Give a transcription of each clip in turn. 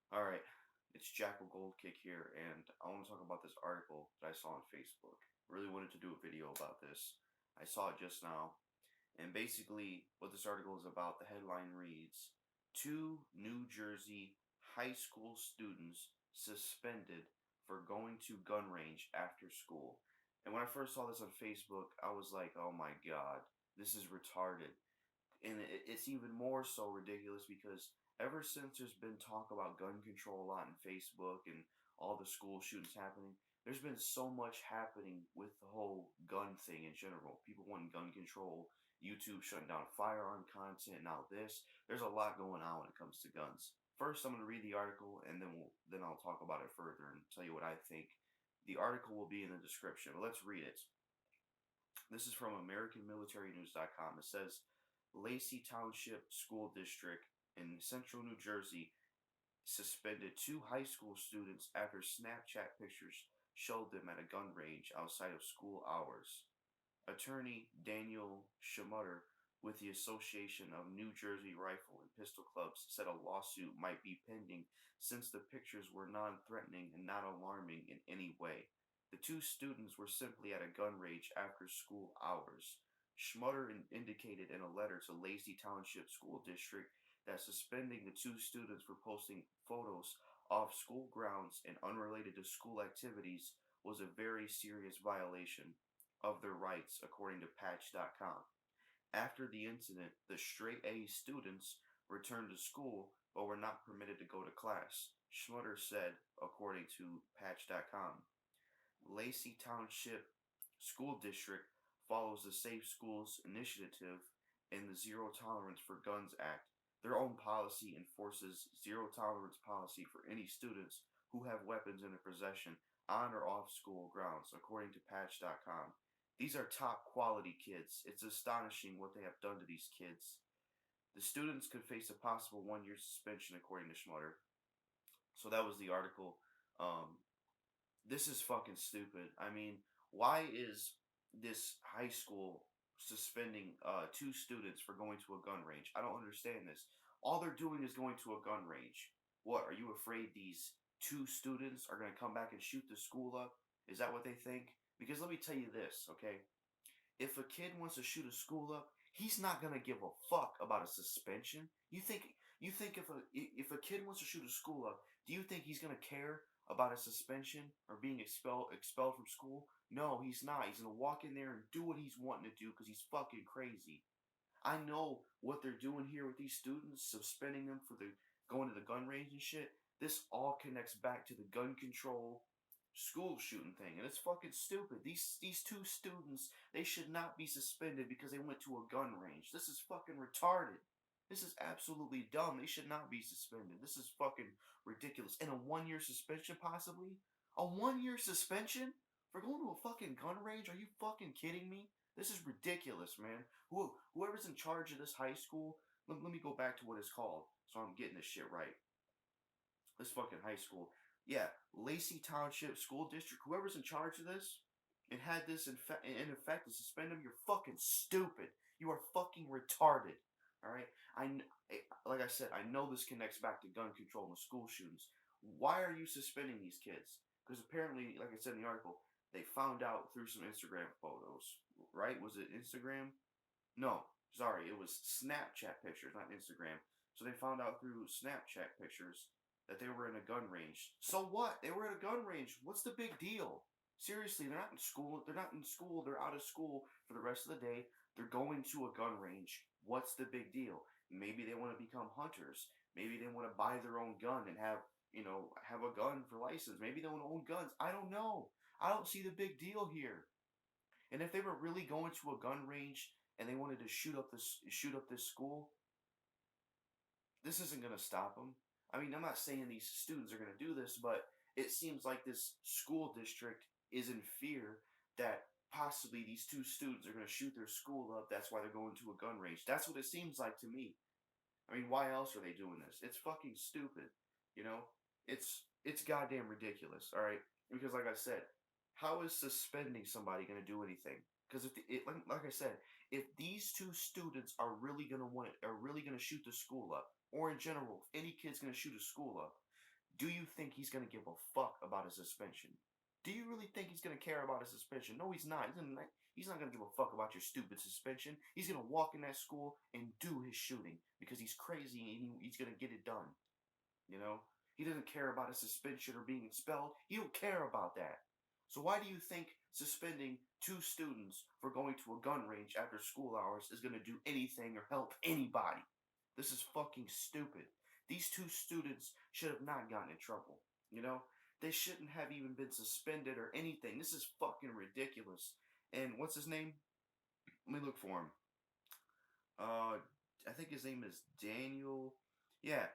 Alright, it's JackalGoldKick here, and I want to talk about this article that I saw on Facebook. Really wanted to do a video about this. I saw it just now, and basically what this article is about, the headline reads, Two New Jersey high school students suspended for going to gun range after school. And when I first saw this on Facebook, I was like, oh my god, this is retarded. And it's even more so ridiculous because ever since there's been talk about gun control a lot on Facebook and all the school shootings happening, there's been so much happening with the whole gun thing in general. People wanting gun control, YouTube shutting down firearm content, now this. There's a lot going on when it comes to guns. First, I'm going to read the article, and then I'll talk about it further and tell you what I think. The article will be in the description, but let's read it. This is from AmericanMilitaryNews.com. It says, Lacey Township School District in central New Jersey suspended two high school students after Snapchat pictures showed them at a gun range outside of school hours. Attorney Daniel Schmutter with the Association of New Jersey Rifle and Pistol Clubs said a lawsuit might be pending since the pictures were non-threatening and not alarming in any way. The two students were simply at a gun range after school hours. Schmutter indicated in a letter to Lacey Township School District that suspending the two students for posting photos off school grounds and unrelated to school activities was a very serious violation of their rights, according to Patch.com. After the incident, the straight A students returned to school but were not permitted to go to class, Schmutter said, according to Patch.com. Lacey Township School District follows the Safe Schools Initiative and the Zero Tolerance for Guns Act. Their own policy enforces zero tolerance policy for any students who have weapons in their possession on or off school grounds, according to Patch.com. These are top quality kids. It's astonishing what they have done to these kids. The students could face a possible 1 year suspension, according to Schmutter. So that was the article. Um, this is fucking stupid. I mean, why is this high school suspending two students for going to a gun range? I don't understand this. All they're doing is going to a gun range. What, are you afraid these two students are going to come back and shoot the school up? Is that what they think? Because let me tell you this, okay? If a kid wants to shoot a school up, he's not gonna give a fuck about a suspension. You think if a kid wants to shoot a school up, do you think he's gonna care about a suspension or being expelled from school? No, he's not. He's gonna walk in there and do what he's wanting to do because he's fucking crazy. I know what they're doing here with these students, suspending them for the going to the gun range and shit. This all connects back to the gun control school shooting thing, and it's fucking stupid. These two students, they should not be suspended because they went to a gun range. This is fucking retarded. This is absolutely dumb. They should not be suspended. This is fucking ridiculous. And a 1 year suspension, possibly? A 1 year suspension for going to a fucking gun range? Are you fucking kidding me? This is ridiculous, man. Whoever's in charge of this high school, let me go back to what it's called so I'm getting this shit right. This fucking high school. Yeah, Lacey Township School District, whoever's in charge of this and had this in effect to suspend him, you're fucking stupid. You are fucking retarded. All right? Like I said, I know this connects back to gun control and the school shootings. Why are you suspending these kids? Because apparently, like I said in the article, they found out through some Instagram photos, right? Was it Instagram? No, sorry, it was Snapchat pictures, not Instagram. So they found out through Snapchat pictures that they were in a gun range. So what? They were at a gun range. What's the big deal? Seriously, they're not in school. They're not in school. They're out of school for the rest of the day. They're going to a gun range. What's the big deal? Maybe they want to become hunters. Maybe they want to buy their own gun and have a gun for license. Maybe they want to own guns. I don't know. I don't see the big deal here. And if they were really going to a gun range and they wanted to shoot up this school, this isn't going to stop them. I mean, I'm not saying these students are going to do this, but it seems like this school district is in fear that possibly these two students are going to shoot their school up. That's why they're going to a gun range. That's what it seems like to me. I mean, why else are they doing this? It's fucking stupid. You know, it's goddamn ridiculous. All right, because like I said, how is suspending somebody going to do anything? Because like I said, if these two students are really going to shoot the school up, or in general, if any kid's going to shoot a school up, Do you think he's going to give a fuck about his suspension? Do you really think he's going to care about his suspension? No, he's not. He's not going to give a fuck about your stupid suspension. He's going to walk in that school and do his shooting because he's crazy and he's going to get it done. You know? He doesn't care about a suspension or being expelled. He don't care about that. So why do you think suspending 2 students for going to a gun range after school hours is going to do anything or help anybody? This is fucking stupid. These 2 students should have not gotten in trouble. You know? They shouldn't have even been suspended or anything. This is fucking ridiculous. And what's his name? Let me look for him. I think his name is Daniel. Yeah,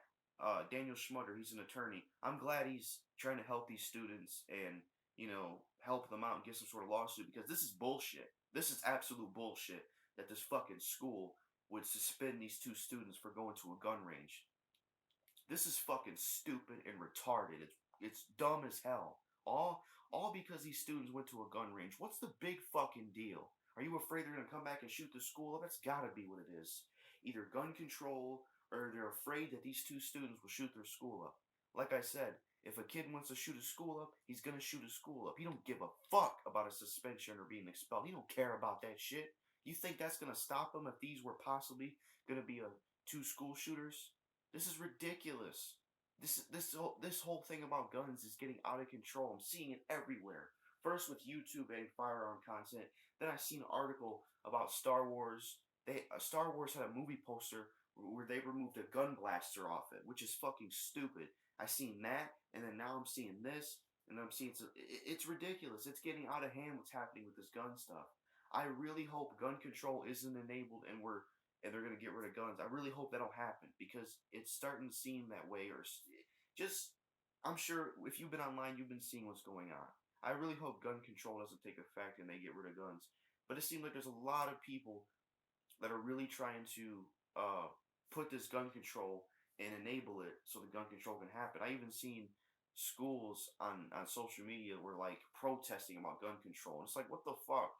Daniel Schmutter. He's an attorney. I'm glad he's trying to help these students and help them out and get some sort of lawsuit because this is bullshit. This is absolute bullshit that this fucking school would suspend these 2 students for going to a gun range. This is fucking stupid and retarded. It's dumb as hell. All because these students went to a gun range. What's the big fucking deal? Are you afraid they're gonna come back and shoot the school up? That's gotta be what it is. Either gun control or they're afraid that these 2 students will shoot their school up. Like I said, if a kid wants to shoot a school up, he's gonna shoot a school up. He don't give a fuck about a suspension or being expelled. He don't care about that shit. You think that's gonna stop him if these were possibly gonna be 2 school shooters? This is ridiculous. This whole thing about guns is getting out of control. I'm seeing it everywhere. First with YouTube and firearm content. Then I seen an article about Star Wars. Star Wars had a movie poster where they removed a gun blaster off it, which is fucking stupid. I seen that, and then now I'm seeing this, and I'm seeing it's ridiculous. It's getting out of hand what's happening with this gun stuff. I really hope gun control isn't enabled and they're gonna get rid of guns. I really hope that'll happen because it's starting to seem that way. Or just, I'm sure if you've been online, you've been seeing what's going on. I really hope gun control doesn't take effect and they get rid of guns. But it seems like there's a lot of people that are really trying to put this gun control and enable it so the gun control can happen. I even seen schools on social media were like protesting about gun control. And it's like, what the fuck?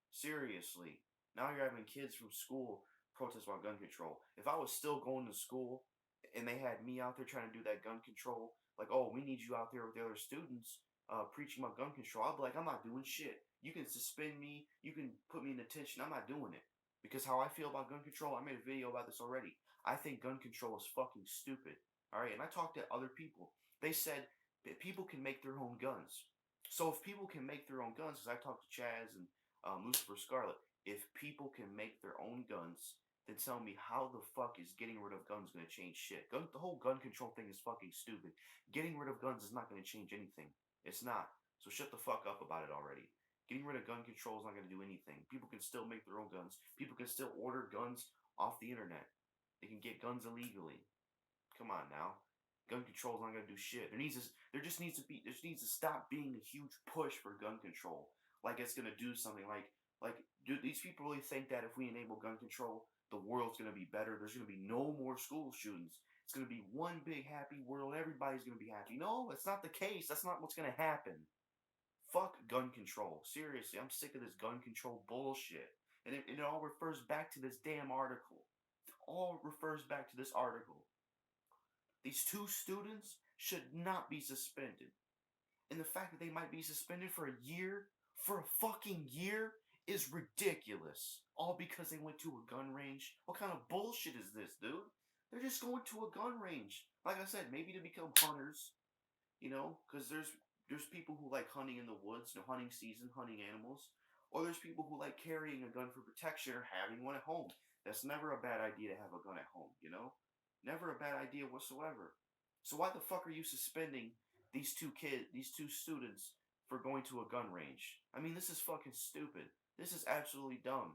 Seriously. Now you're having kids from school protest about gun control. If I was still going to school and they had me out there trying to do that gun control, like, oh, we need you out there with the other students preaching about gun control, I'll be like, I'm not doing shit. You can suspend me, you can put me in detention, I'm not doing it. Because how I feel about gun control, I made a video about this already. I think gun control is fucking stupid. Alright, and I talked to other people. They said that people can make their own guns. So if people can make their own guns, because I talked to Chaz and Lucifer Scarlet, if people can make their own guns, then tell me how the fuck is getting rid of guns going to change shit? The whole gun control thing is fucking stupid. Getting rid of guns is not going to change anything. It's not. So shut the fuck up about it already. Getting rid of gun control is not going to do anything. People can still make their own guns. People can still order guns off the internet. They can get guns illegally. Come on now. Gun control is not going to do shit. There just needs to stop being a huge push for gun control. Like it's going to do something do these people really think that if we enable gun control, the world's going to be better? There's going to be no more school shootings. It's going to be one big happy world. Everybody's going to be happy. No, that's not the case. That's not what's going to happen. Fuck gun control. Seriously, I'm sick of this gun control bullshit. And it all refers back to this damn article. It all refers back to this article. These 2 students should not be suspended. And the fact that they might be suspended for a fucking year, is ridiculous. All because they went to a gun range? What kind of bullshit is this, dude? They're just going to a gun range. Like I said, maybe to become hunters, because there's people who like hunting in the woods, hunting season, hunting animals. Or there's people who like carrying a gun for protection or having one at home. That's never a bad idea to have a gun at home. Never a bad idea whatsoever. So why the fuck are you suspending these 2 students for going to a gun range? I mean, this is fucking stupid. This is absolutely dumb.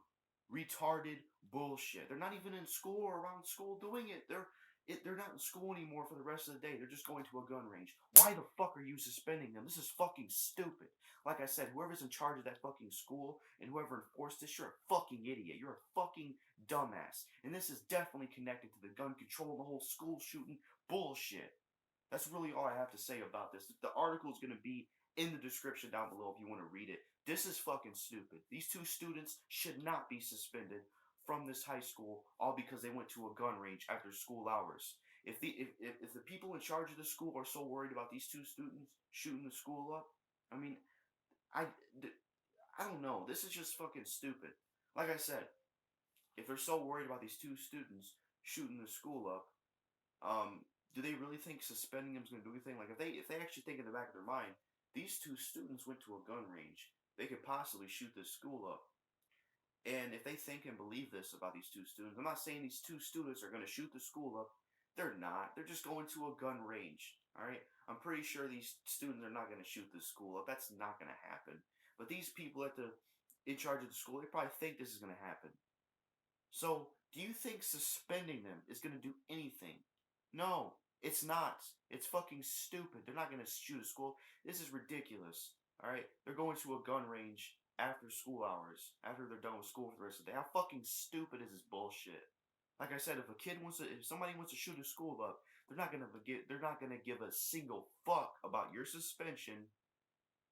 Retarded bullshit. They're not even in school or around school doing it. They're not in school anymore for the rest of the day. They're just going to a gun range. Why the fuck are you suspending them? This is fucking stupid. Like I said, whoever's in charge of that fucking school and whoever enforced this, you're a fucking idiot. You're a fucking dumbass. And this is definitely connected to the gun control and the whole school shooting bullshit. That's really all I have to say about this. The article is going to be in the description down below if you want to read it. This is fucking stupid. These 2 students should not be suspended from this high school all because they went to a gun range after school hours. If the people in charge of the school are so worried about these two students shooting the school up, I mean, I I don't know. This is just fucking stupid. Like I said, if they're so worried about these two students shooting the school up, do they really think suspending them is going to do anything? Like if they actually think in the back of their mind, these two students went to a gun range, they could possibly shoot this school up. And if they think and believe this about these two students, I'm not saying these two students are going to shoot the school up. They're not. They're just going to a gun range. All right. I'm pretty sure these students are not going to shoot the school up. That's not going to happen. But these people in charge of the school, they probably think this is going to happen. So, do you think suspending them is going to do anything? No, it's not. It's fucking stupid. They're not going to shoot a school. This is ridiculous. All right, they're going to a gun range after school hours, after they're done with school for the rest of the day. How fucking stupid is this bullshit? Like I said, if somebody wants to shoot a school up, they're not gonna give a single fuck about your suspension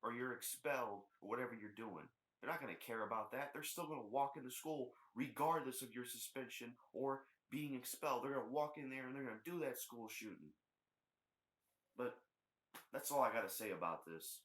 or you're expelled or whatever you're doing. They're not going to care about that. They're still going to walk into school regardless of your suspension or being expelled. They're going to walk in there and they're going to do that school shooting. But that's all I got to say about this.